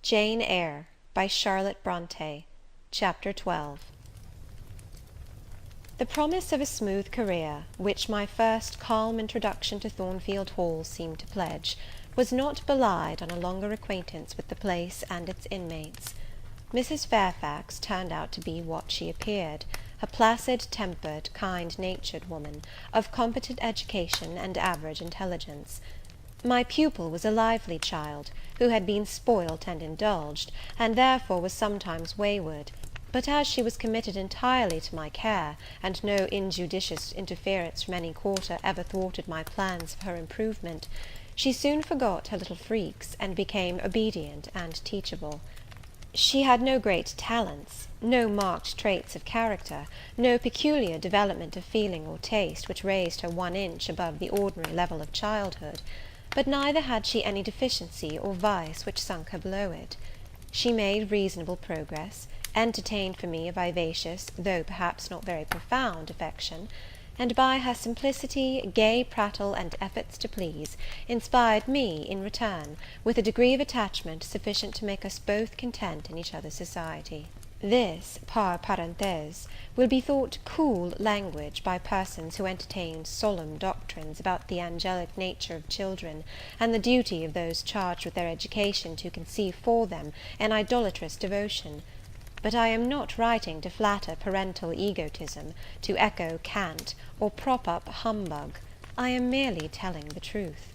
Jane Eyre by Charlotte Brontë. Chapter 12. The promise of a smooth career, which my first calm introduction to Thornfield Hall seemed to pledge, was not belied on a longer acquaintance with the place and its inmates. Mrs. Fairfax turned out to be what she appeared, a placid-tempered, kind-natured woman, of competent education and average intelligence. My pupil was a lively child, who had been spoilt and indulged, and therefore was sometimes wayward; but as she was committed entirely to my care, and no injudicious interference from any quarter ever thwarted my plans of her improvement, she soon forgot her little freaks, and became obedient and teachable. She had no great talents, no marked traits of character, no peculiar development of feeling or taste which raised her 1 inch above the ordinary level of childhood; but neither had she any deficiency or vice which sunk her below it. She made reasonable progress, entertained for me a vivacious, though perhaps not very profound affection, and by her simplicity, gay prattle, and efforts to please, inspired me, in return, with a degree of attachment sufficient to make us both content in each other's society. This, par parenthèse, will be thought cool language by persons who entertain solemn doctrines about the angelic nature of children, and the duty of those charged with their education to conceive for them an idolatrous devotion. But I am not writing to flatter parental egotism, to echo cant, or prop up humbug. I am merely telling the truth.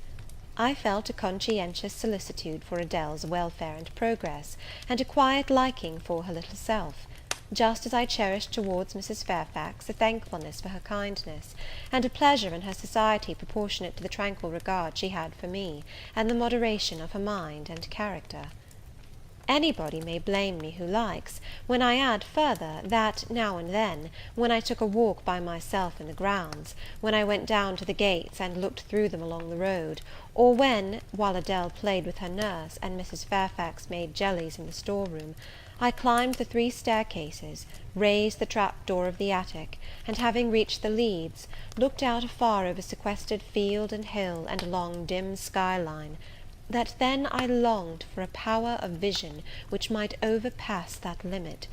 I felt a conscientious solicitude for Adèle's welfare and progress, and a quiet liking for her little self, just as I cherished towards Mrs. Fairfax a thankfulness for her kindness, and a pleasure in her society proportionate to the tranquil regard she had for me, and the moderation of her mind and character. Anybody may blame me who likes, when I add further, that, now and then, when I took a walk by myself in the grounds, when I went down to the gates and looked through them along the road, or when, while Adèle played with her nurse, and Mrs. Fairfax made jellies in the store-room, I climbed the 3 staircases, raised the trap-door of the attic, and having reached the leads, looked out afar over sequestered field and hill, and along dim sky-line, that then I longed for a power of vision which might overpass that limit,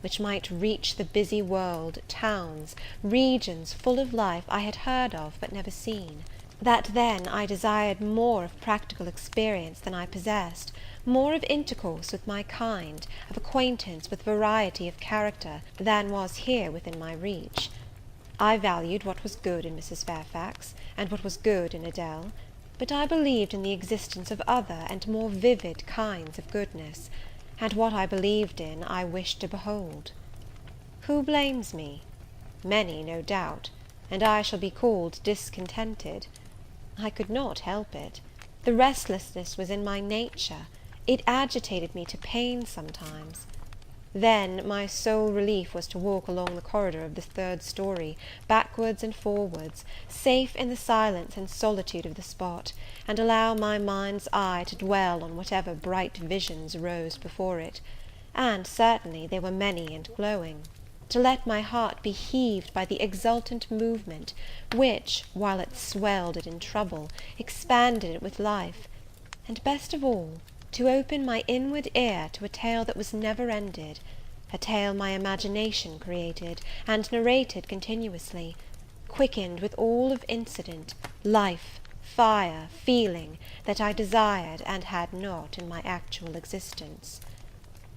which might reach the busy world, towns, regions full of life I had heard of but never seen; that then I desired more of practical experience than I possessed, more of intercourse with my kind, of acquaintance with variety of character, than was here within my reach. I valued what was good in Mrs. Fairfax, and what was good in Adèle; but I believed in the existence of other and more vivid kinds of goodness, and what I believed in I wished to behold. Who blames me? Many, no doubt, and I shall be called discontented. I could not help it. The restlessness was in my nature; it agitated me to pain sometimes. Then my sole relief was to walk along the corridor of the 3rd story, backwards and forwards, safe in the silence and solitude of the spot, and allow my mind's eye to dwell on whatever bright visions rose before it, and certainly they were many and glowing; to let my heart be heaved by the exultant movement, which, while it swelled it in trouble, expanded it with life; and, best of all, to open my inward ear to a tale that was never ended, a tale my imagination created, and narrated continuously, quickened with all of incident, life, fire, feeling, that I desired and had not in my actual existence.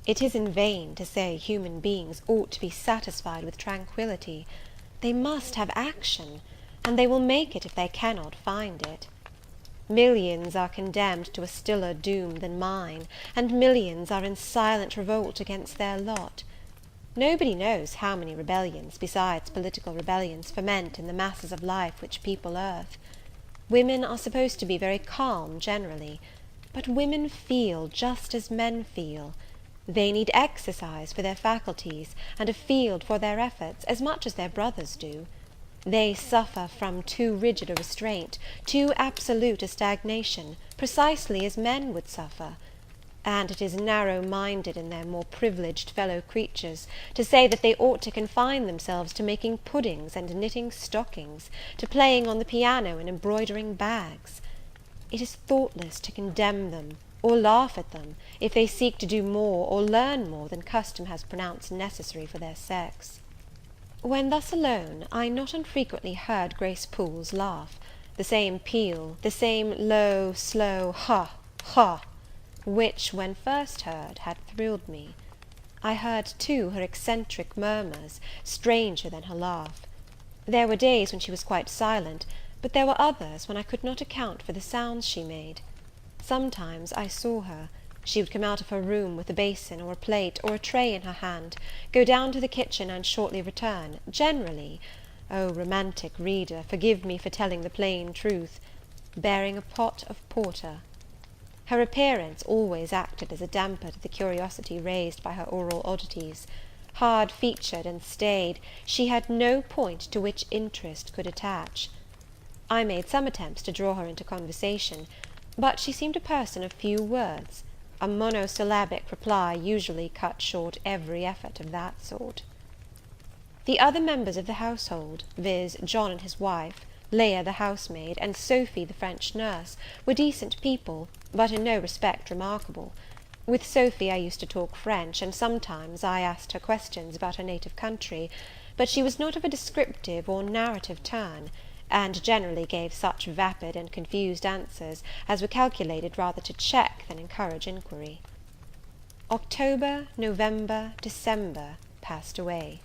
It is in vain to say human beings ought to be satisfied with tranquillity. They must have action, and they will make it if they cannot find it. Millions are condemned to a stiller doom than mine, and millions are in silent revolt against their lot. Nobody knows how many rebellions, besides political rebellions, ferment in the masses of life which people earth. Women are supposed to be very calm generally, but women feel just as men feel. They need exercise for their faculties, and a field for their efforts, as much as their brothers do. They suffer from too rigid a restraint, too absolute a stagnation, precisely as men would suffer; and it is narrow-minded in their more privileged fellow creatures to say that they ought to confine themselves to making puddings and knitting stockings, to playing on the piano and embroidering bags. It is thoughtless to condemn them, or laugh at them, if they seek to do more or learn more than custom has pronounced necessary for their sex. When thus alone, I not unfrequently heard Grace Poole's laugh, the same peal, the same low, slow ha, ha, which, when first heard, had thrilled me. I heard, too, her eccentric murmurs, stranger than her laugh. There were days when she was quite silent, but there were others when I could not account for the sounds she made. Sometimes I saw her. She would come out of her room with a basin, or a plate, or a tray in her hand, go down to the kitchen, and shortly return, generally, oh, romantic reader, forgive me for telling the plain truth, bearing a pot of porter. Her appearance always acted as a damper to the curiosity raised by her oral oddities. Hard-featured and staid, she had no point to which interest could attach. I made some attempts to draw her into conversation, but she seemed a person of few words. A monosyllabic reply usually cut short every effort of that sort. The other members of the household, viz., John and his wife, Leah the housemaid, and Sophy the French nurse, were decent people, but in no respect remarkable. With Sophy I used to talk French, and sometimes I asked her questions about her native country, but she was not of a descriptive or narrative turn, and generally gave such vapid and confused answers as were calculated rather to check than encourage inquiry. October, November, December passed away.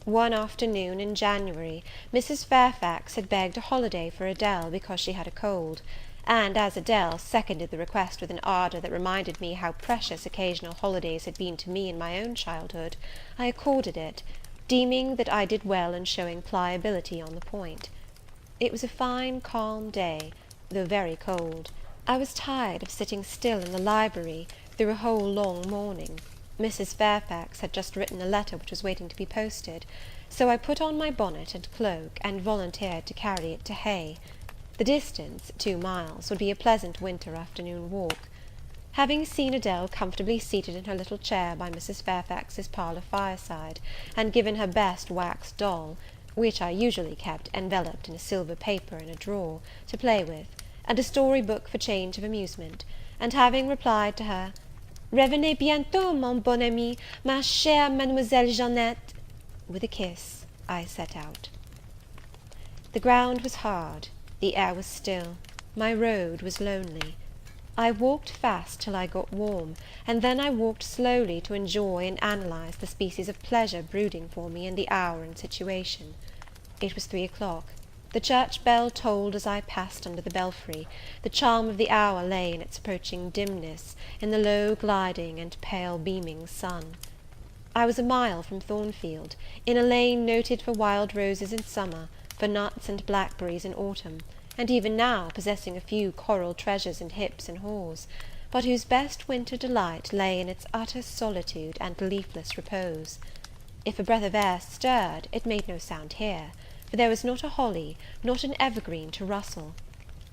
One afternoon in January, Mrs. Fairfax had begged a holiday for Adele because she had a cold, and as Adele seconded the request with an ardour that reminded me how precious occasional holidays had been to me in my own childhood, I accorded it, deeming that I did well in showing pliability on the point. It was a fine calm day, though very cold. I was tired of sitting still in the library through a whole long morning. Mrs. Fairfax had just written a letter which was waiting to be posted, so I put on my bonnet and cloak, and volunteered to carry it to Hay. The distance, 2 miles, would be a pleasant winter afternoon walk. Having seen Adele comfortably seated in her little chair by Mrs. Fairfax's parlour fireside, and given her best wax doll, which I usually kept enveloped in a silver paper in a drawer, to play with, and a story book for change of amusement, and having replied to her, "Revenez bientôt, mon bon ami, ma chère Mademoiselle Jeannette," with a kiss, I set out. The ground was hard, the air was still, my road was lonely. I walked fast till I got warm, and then I walked slowly to enjoy and analyze the species of pleasure brooding for me in the hour and situation. It was 3 o'clock. The church bell tolled as I passed under the belfry. The charm of the hour lay in its approaching dimness, in the low gliding and pale beaming sun. I was a mile from Thornfield, in a lane noted for wild roses in summer, for nuts and blackberries in autumn, and even now possessing a few coral treasures and hips and haws, but whose best winter delight lay in its utter solitude and leafless repose. If a breath of air stirred, it made no sound here, for there was not a holly, not an evergreen to rustle,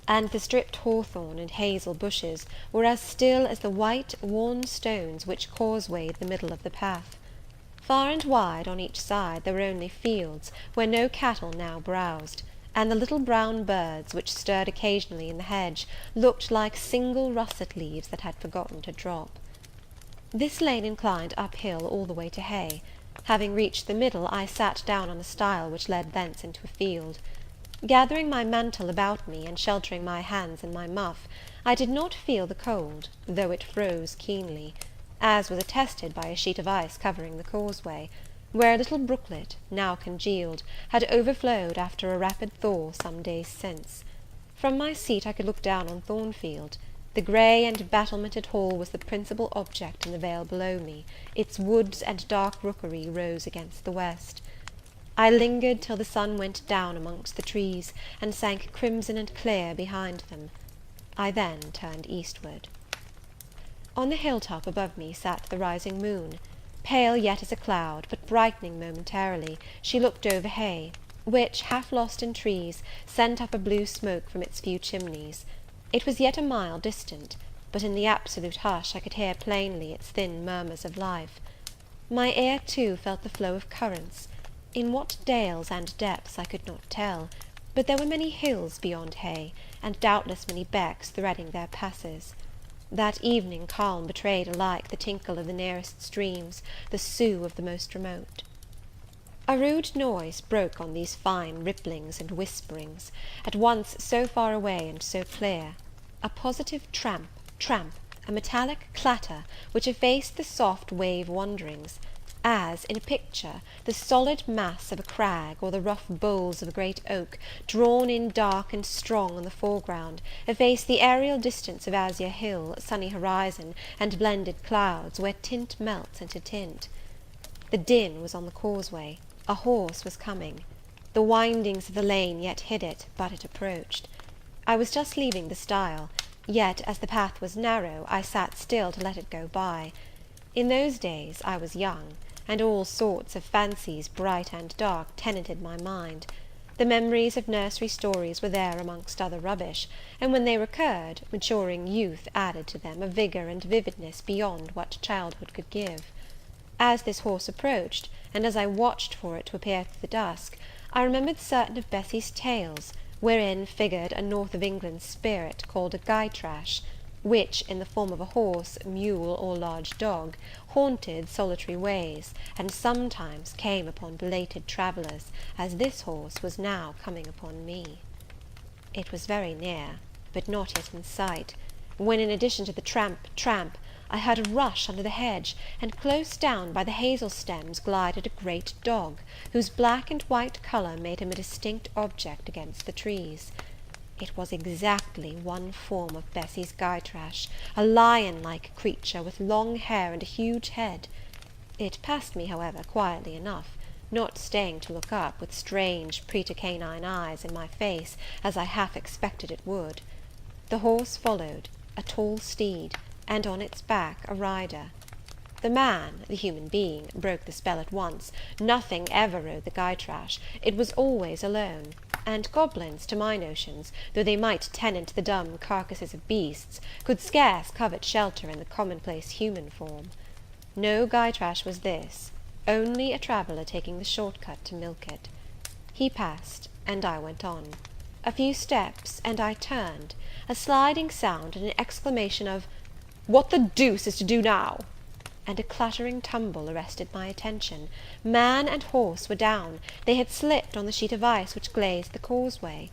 and the stripped hawthorn and hazel bushes were as still as the white, worn stones which causewayed the middle of the path. Far and wide, on each side, there were only fields, where no cattle now browsed, and the little brown birds, which stirred occasionally in the hedge, looked like single russet leaves that had forgotten to drop. This lane inclined uphill all the way to Hay. Having reached the middle, I sat down on a stile which led thence into a field. Gathering my mantle about me, and sheltering my hands in my muff, I did not feel the cold, though it froze keenly, as was attested by a sheet of ice covering the causeway, where a little brooklet, now congealed, had overflowed after a rapid thaw some days since. From my seat I could look down on Thornfield. The grey and battlemented hall was the principal object in the vale below me; its woods and dark rookery rose against the west. I lingered till the sun went down amongst the trees, and sank crimson and clear behind them. I then turned eastward. On the hill-top above me sat the rising moon. Pale yet as a cloud, but brightening momentarily, she looked over Hay, which, half lost in trees, sent up a blue smoke from its few chimneys. It was yet a mile distant, but in the absolute hush I could hear plainly its thin murmurs of life. My ear, too, felt the flow of currents. In what dales and depths I could not tell, but there were many hills beyond Hay, and doubtless many becks threading their passes. That evening calm betrayed alike the tinkle of the nearest streams, the sough of the most remote. A rude noise broke on these fine ripplings and whisperings, at once so far away and so clear; a positive tramp, tramp, a metallic clatter, which effaced the soft wave wanderings, as, in a picture, the solid mass of a crag, or the rough boles of a great oak, drawn in dark and strong on the foreground, efface the aerial distance of azure hill, sunny horizon, and blended clouds, where tint melts into tint. The din was on the causeway. A horse was coming. The windings of the lane yet hid it, but it approached. I was just leaving the stile, yet, as the path was narrow, I sat still to let it go by. In those days I was young, and all sorts of fancies, bright and dark, tenanted my mind. The memories of nursery stories were there amongst other rubbish, and when they recurred, maturing youth added to them a vigour and vividness beyond what childhood could give. As this horse approached, and as I watched for it to appear through the dusk, I remembered certain of Bessie's tales, wherein figured a north of England spirit called a Gytrash, which, in the form of a horse, mule, or large dog, haunted solitary ways, and sometimes came upon belated travellers, as this horse was now coming upon me. It was very near, but not yet in sight, when, in addition to the tramp, tramp, I heard a rush under the hedge, and close down by the hazel stems glided a great dog, whose black and white colour made him a distinct object against the trees. It was exactly one form of Bessie's Gytrash, a lion-like creature, with long hair and a huge head. It passed me, however, quietly enough, not staying to look up, with strange pretercanine eyes, in my face, as I half expected it would. The horse followed, a tall steed, and on its back a rider. The man, the human being, broke the spell at once. Nothing ever rode the Gytrash; it was always alone; and goblins, to my notions, though they might tenant the dumb carcasses of beasts, could scarce covet shelter in the commonplace human form. No Gytrash was this, only a traveller taking the short cut to Millcote. He passed, and I went on. A few steps, and I turned. A sliding sound, and an exclamation of "What the deuce is to do now?" and a clattering tumble arrested my attention. Man and horse were down; they had slipped on the sheet of ice which glazed the causeway.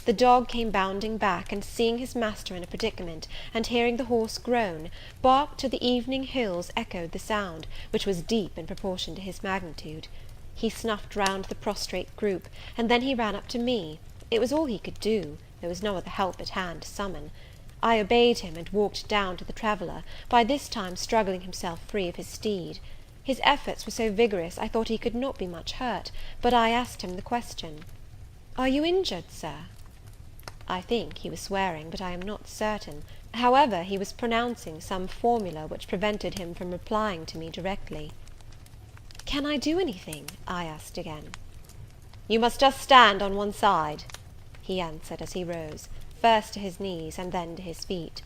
The dog came bounding back, and seeing his master in a predicament, and hearing the horse groan, barked till the evening hills echoed the sound, which was deep in proportion to his magnitude. He snuffed round the prostrate group, and then he ran up to me. It was all he could do; there was no other help at hand to summon. I obeyed him, and walked down to the traveller, by this time struggling himself free of his steed. His efforts were so vigorous, I thought he could not be much hurt, but I asked him the question, "Are you injured, sir?" I think he was swearing, but I am not certain. However, he was pronouncing some formula which prevented him from replying to me directly. "Can I do anything?" I asked again. "You must just stand on one side," he answered as he rose, first to his knees, and then to his feet.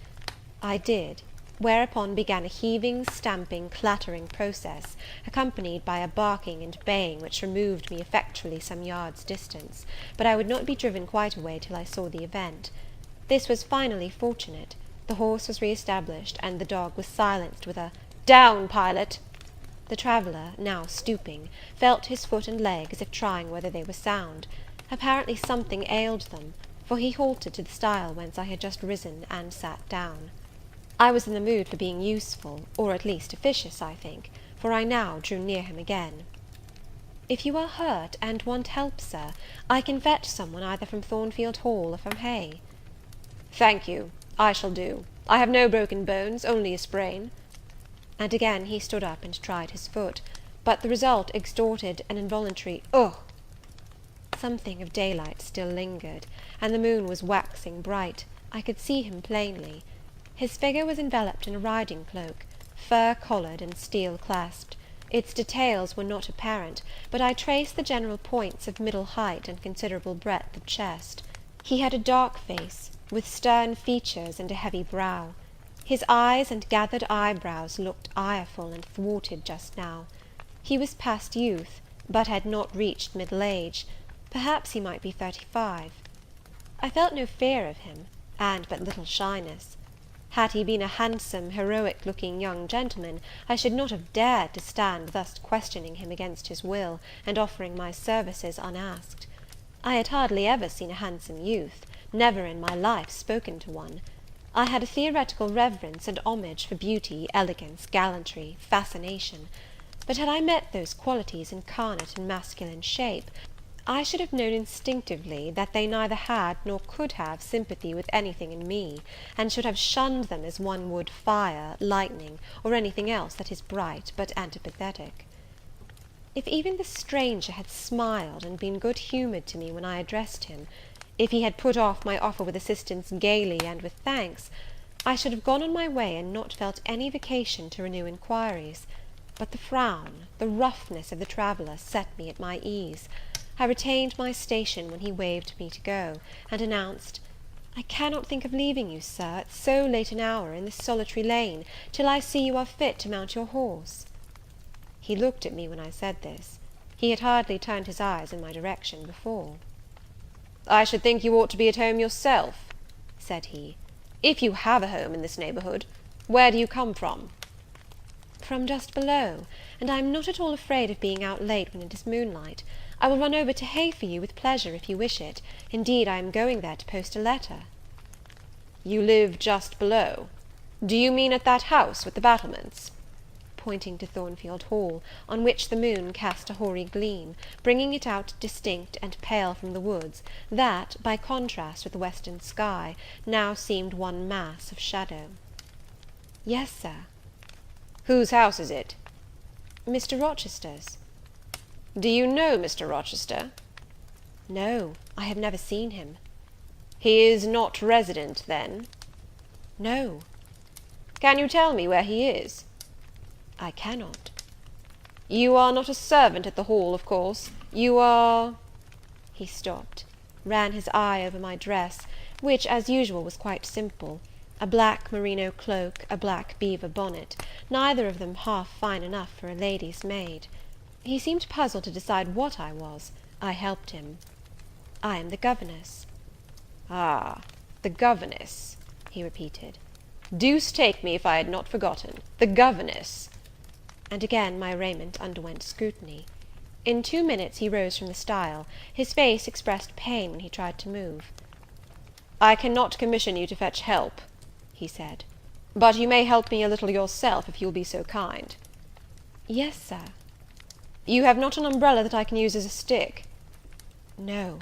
I did, whereupon began a heaving, stamping, clattering process, accompanied by a barking and baying which removed me effectually some yards distance; but I would not be driven quite away till I saw the event. This was finally fortunate; the horse was re-established, and the dog was silenced with a "Down, Pilot!" The traveller, now stooping, felt his foot and leg, as if trying whether they were sound. Apparently something ailed them, for he halted to the stile whence I had just risen, and sat down. I was in the mood for being useful, or at least officious, I think, for I now drew near him again. "If you are hurt, and want help, sir, I can fetch some one either from Thornfield Hall or from Hay." "Thank you, I shall do. I have no broken bones, only a sprain." And again he stood up and tried his foot, but the result extorted an involuntary "Ugh!" Something of daylight still lingered, and the moon was waxing bright. I could see him plainly. His figure was enveloped in a riding cloak, fur-collared and steel-clasped. Its details were not apparent, but I traced the general points of middle height and considerable breadth of chest. He had a dark face, with stern features and a heavy brow. His eyes and gathered eyebrows looked ireful and thwarted just now. He was past youth, but had not reached middle age. Perhaps he might be 35. I felt no fear of him, and but little shyness. Had he been a handsome, heroic-looking young gentleman, I should not have dared to stand thus questioning him against his will, and offering my services unasked. I had hardly ever seen a handsome youth, never in my life spoken to one. I had a theoretical reverence and homage for beauty, elegance, gallantry, fascination; but had I met those qualities incarnate in masculine shape, I should have known instinctively that they neither had nor could have sympathy with anything in me, and should have shunned them as one would fire, lightning, or anything else that is bright but antipathetic. If even the stranger had smiled and been good humoured to me when I addressed him, if he had put off my offer with assistance gaily and with thanks, I should have gone on my way and not felt any vocation to renew inquiries; but the frown, the roughness of the traveller set me at my ease. I retained my station when he waved me to go, and announced, "I cannot think of leaving you, Sir, at so late an hour, in this solitary lane, till I see you are fit to mount your horse." He looked at me when I said this. He had hardly turned his eyes in my direction before. "I should think you ought to be at home yourself," said he, "if you have a home in this neighbourhood. Where do you come from?" "From just below, and I am not at all afraid of being out late when it is moonlight. I will run over to Hay for you with pleasure, if you wish it. Indeed, I am going there to post a letter." "You live just below? Do you mean at that house with the battlements?" pointing to Thornfield Hall, on which the moon cast a hoary gleam, bringing it out distinct and pale from the woods, that, by contrast with the western sky, now seemed one mass of shadow. "Yes, Sir." "Whose house is it?" "Mr. Rochester's." "Do you know Mr. Rochester?" "No, I have never seen him." "He is not resident, then?" "No." "Can you tell me where he is?" "I cannot." "You are not a servant at the Hall, of course? You are—" He stopped, ran his eye over my dress, which, as usual, was quite simple: a black merino cloak, a black beaver bonnet, neither of them half fine enough for a lady's maid. He seemed puzzled to decide what I was. I helped him. "I am the governess." "Ah, the governess," he repeated. "Deuce take me if I had not forgotten. The governess!" And again my raiment underwent scrutiny. In 2 minutes he rose from the stile. His face expressed pain when he tried to move. "I cannot commission you to fetch help," he said, "but you may help me a little yourself, if you will be so kind." "Yes, Sir." "You have not an umbrella that I can use as a stick?" "No."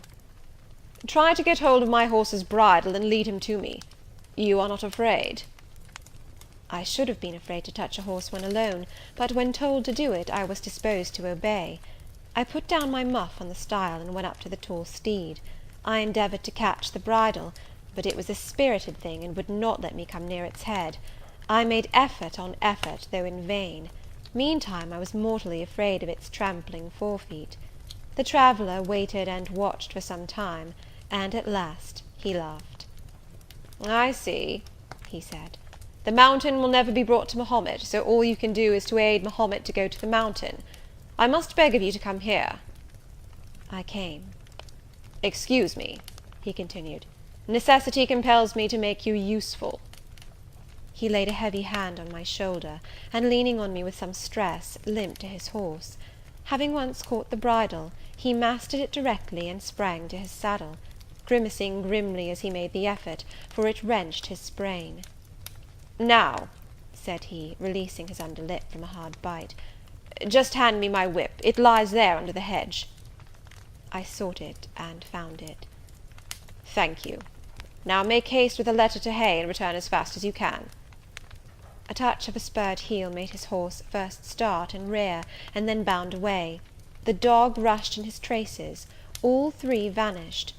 "Try to get hold of my horse's bridle, and lead him to me. You are not afraid?" I should have been afraid to touch a horse when alone, but when told to do it, I was disposed to obey. I put down my muff on the stile, and went up to the tall steed. I endeavoured to catch the bridle, but it was a spirited thing, and would not let me come near its head. I made effort on effort, though in vain. Meantime I was mortally afraid of its trampling forefeet. The traveller waited and watched for some time, and at last he laughed. "I see," he said. "The mountain will never be brought to Mahomet, so all you can do is to aid Mahomet to go to the mountain. I must beg of you to come here." I came. "Excuse me," he continued, "necessity compels me to make you useful." He laid a heavy hand on my shoulder, and leaning on me with some stress, limped to his horse. Having once caught the bridle, he mastered it directly, and sprang to his saddle, grimacing grimly as he made the effort, for it wrenched his sprain. "Now," said he, releasing his under lip from a hard bite, "just hand me my whip. It lies there under the hedge." I sought it, and found it. "Thank you. Now make haste with a letter to Hay, and return as fast as you can." A touch of a spurred heel made his horse first start and rear, and then bound away. The dog rushed in his traces. All three vanished.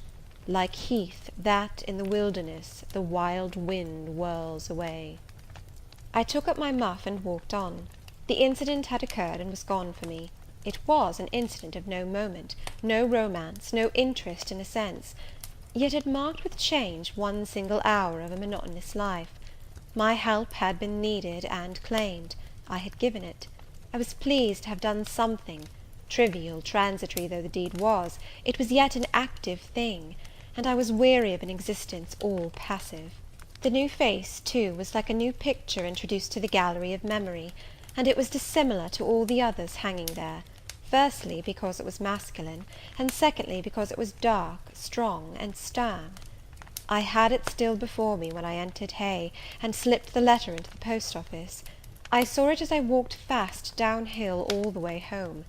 Like heath that in the wilderness the wild wind whirls away. I took up my muff and walked on. The incident had occurred and was gone for me. It was an incident of no moment, no romance, no interest in a sense; yet it marked with change one single hour of a monotonous life. My help had been needed and claimed. I had given it. I was pleased to have done something. Trivial, transitory though the deed was, it was yet an active thing, and I was weary of an existence all passive. The new face, too, was like a new picture introduced to the gallery of memory, and it was dissimilar to all the others hanging there; firstly, because it was masculine, and secondly, because it was dark, strong, and stern. I had it still before me when I entered Hay, and slipped the letter into the post office. I saw it as I walked fast down hill all the way home.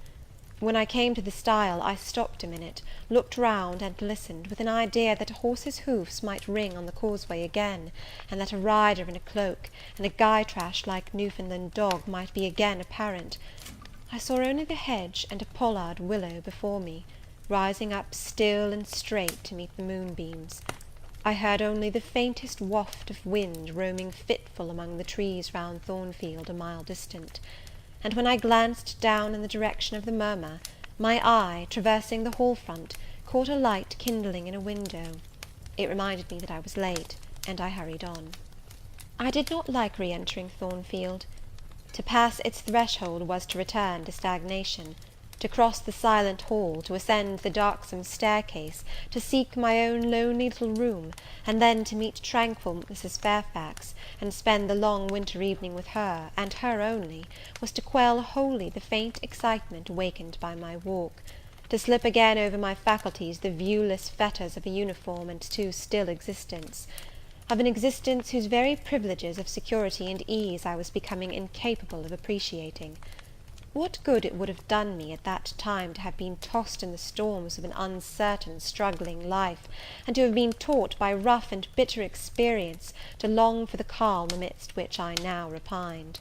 When I came to the stile, I stopped a minute, looked round, and listened, with an idea that a horse's hoofs might ring on the causeway again, and that a rider in a cloak, and a guy-trash like Newfoundland dog might be again apparent. I saw only the hedge and a pollard willow before me, rising up still and straight to meet the moonbeams. I heard only the faintest waft of wind roaming fitful among the trees round Thornfield, a mile distant; and when I glanced down in the direction of the murmur, my eye, traversing the hall front, caught a light kindling in a window. It reminded me that I was late, and I hurried on. I did not like re-entering Thornfield. To pass its threshold was to return to stagnation; to cross the silent hall, to ascend the darksome staircase, to seek my own lonely little room, and then to meet tranquil Mrs. Fairfax, and spend the long winter evening with her, and her only, was to quell wholly the faint excitement wakened by my walk; to slip again over my faculties the viewless fetters of a uniform and too still existence; of an existence whose very privileges of security and ease I was becoming incapable of appreciating. What good it would have done me at that time to have been tossed in the storms of an uncertain, struggling life, and to have been taught by rough and bitter experience to long for the calm amidst which I now repined.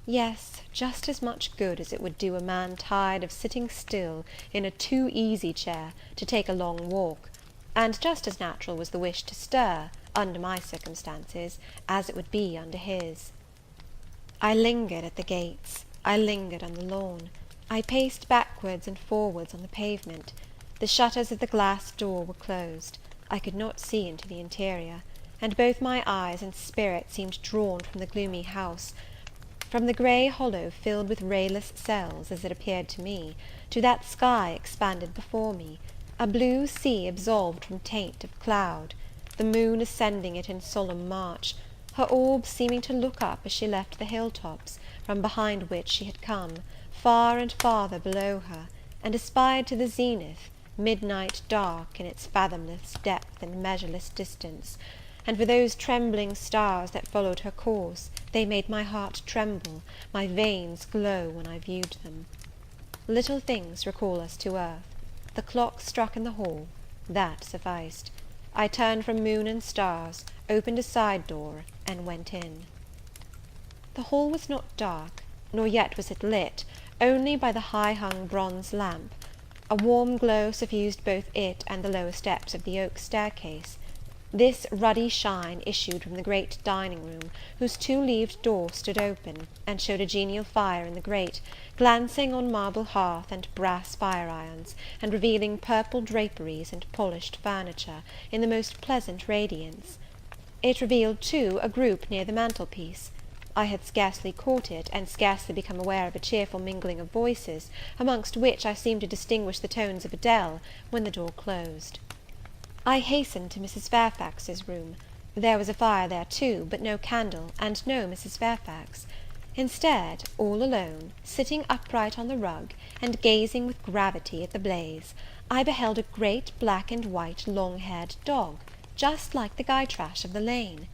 Yes, just as much good as it would do a man tired of sitting still in a too easy chair to take a long walk; and just as natural was the wish to stir, under my circumstances, as it would be under his. I lingered at the gates, I lingered on the lawn, I paced backwards and forwards on the pavement. The shutters of the glass door were closed; I could not see into the interior; and both my eyes and spirit seemed drawn from the gloomy house, from the grey hollow filled with rayless cells, as it appeared to me, to that sky expanded before me, a blue sea absolved from taint of cloud, the moon ascending it in solemn march, her orb seeming to look up as she left the hill tops, from behind which she had come, far and farther below her, and aspired to the zenith, midnight dark in its fathomless depth and measureless distance; and for those trembling stars that followed her course, they made my heart tremble, my veins glow when I viewed them. Little things recall us to earth. The clock struck in the hall; that sufficed. I turned from moon and stars, opened a side door, and went in. The hall was not dark, nor yet was it lit, only by the high-hung bronze lamp. A warm glow suffused both it and the lower steps of the oak staircase. This ruddy shine issued from the great dining-room, whose two-leaved door stood open, and showed a genial fire in the grate, glancing on marble hearth and brass fire-irons, and revealing purple draperies and polished furniture, in the most pleasant radiance. It revealed, too, a group near the mantel-piece. I had scarcely caught it, and scarcely become aware of a cheerful mingling of voices, amongst which I seemed to distinguish the tones of Adele, when the door closed. I hastened to Mrs. Fairfax's room. There was a fire there too, but no candle, and no Mrs. Fairfax. Instead, all alone, sitting upright on the rug, and gazing with gravity at the blaze, I beheld a great black and white long-haired dog, just like the guy-trash of the lane.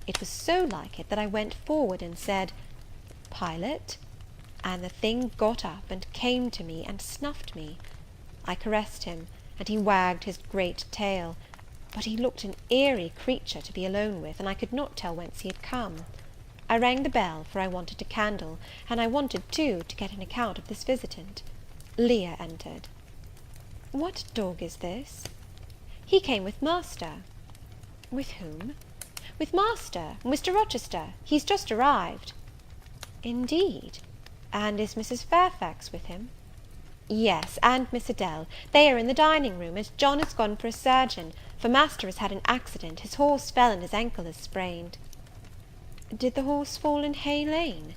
It was so like it that I went forward and said, "Pilot?" and the thing got up and came to me and snuffed me. I caressed him, and he wagged his great tail; but he looked an eerie creature to be alone with, and I could not tell whence he had come. I rang the bell, for I wanted a candle, and I wanted, too, to get an account of this visitant. Leah entered. "What dog is this?" "He came with master." "With whom?" "With master, Mr. Rochester. He's just arrived." "Indeed! And is Mrs. Fairfax with him?" "Yes, and Miss Adele. They are in the dining-room, and John is gone for a surgeon, for master has had an accident. His horse fell, and his ankle is sprained." "Did the horse fall in Hay Lane?"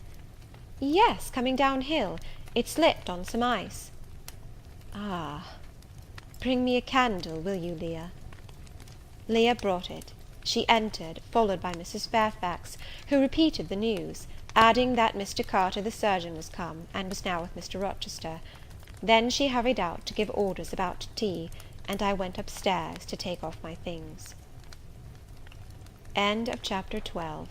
"Yes, coming down hill. It slipped on some ice." "Ah! Bring me a candle, will you, Leah?" Leah brought it. She entered, followed by Mrs. Fairfax, who repeated the news, adding that Mr. Carter the surgeon was come, and was now with Mr. Rochester. Then she hurried out to give orders about tea, and I went up stairs to take off my things. CHAPTER XIII.